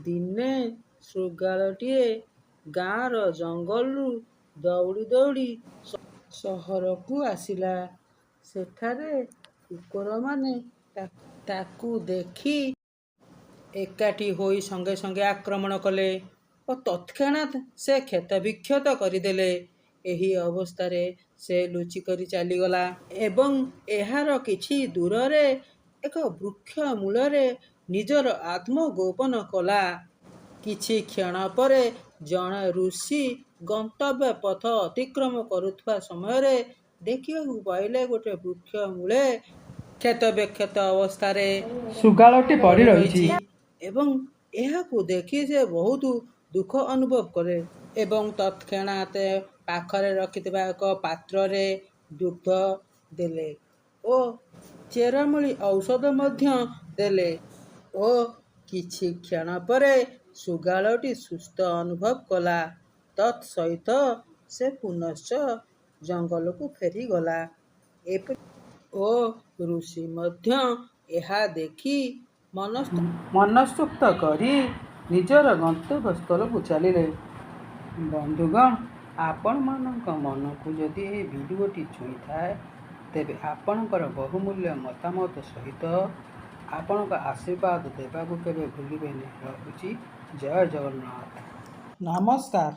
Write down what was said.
ଦିନେ ଶୃଗାଳଟିଏ ଗାଁର ଜଙ୍ଗଲରୁ ଦୌଡ଼ି ଦୌଡ଼ି ସହରକୁ ଆସିଲା। ସେଠାରେ କୁକୁରମାନେ ତାକୁ ଦେଖି ଏକାଠି ହୋଇ ସଙ୍ଗେ ସଙ୍ଗେ ଆକ୍ରମଣ କଲେ ଓ ତତ୍କ୍ଷଣାତ୍ ସେ କ୍ଷତବିକ୍ଷତ କରିଦେଲେ। ଏହି ଅବସ୍ଥାରେ ସେ ଲୁଚିକରି ଚାଲିଗଲା ଏବଂ ଏହାର କିଛି ଦୂରରେ ଏକ ବୃକ୍ଷ ମୂଳରେ ନିଜର ଆତ୍ମଗୋପନ କଲା। କିଛି କ୍ଷଣ ପରେ ଜଣେ ଋଷି ଗନ୍ତବ୍ୟ ପଥ ଅତିକ୍ରମ କରୁଥିବା ସମୟରେ ଦେଖିବାକୁ ପାଇଲେ ଗୋଟିଏ ବୃକ୍ଷ ମୂଳେ କ୍ଷତବିକ୍ଷତ ଅବସ୍ଥାରେ ଶୃଗାଳଟି ପଡ଼ି ରହିଛି ଏବଂ ଏହାକୁ ଦେଖି ସେ ବହୁତ ଦୁଃଖ ଅନୁଭବ କଲେ ଏବଂ ତତ୍କ୍ଷଣାତ୍ ପାଖରେ ରଖିଥିବା ଏକ ପାତ୍ରରେ ଦୁଗ୍ଧ ଦେଲେ ଓ ଚେରମୂଳି ଔଷଧ ମଧ୍ୟ ଦେଲେ ଓ କିଛି କ୍ଷଣ ପରେ ଶୃଗାଳଟି ସୁସ୍ଥ ଅନୁଭବ କଲା। ତତ୍ ସହିତ ସେ ପୁନଶ୍ଚ ଜଙ୍ଗଲକୁ ଫେରିଗଲା ଓ ଋଷି ମଧ୍ୟ ଏହା ଦେଖି ମନସ୍ତୁଷ୍ଟ କରି ନିଜର ଗନ୍ତବ୍ୟସ୍ଥଳକୁ ଚାଲିଲେ। ବନ୍ଧୁଗଣ, ଆପଣମାନଙ୍କ ମନକୁ ଯଦି ଏହି ଭିଡ଼ିଓଟି ଛୁଇଁଥାଏ ତେବେ ଆପଣଙ୍କର ବହୁମୂଲ୍ୟ ମତାମତ ସହିତ ଆପଣଙ୍କ ଆଶୀର୍ବାଦ ଦେବାକୁ କେବେ ଭୁଲିବେନି। ରହୁଛି। ଜୟ ଜଗନ୍ନାଥ। ନମସ୍କାର।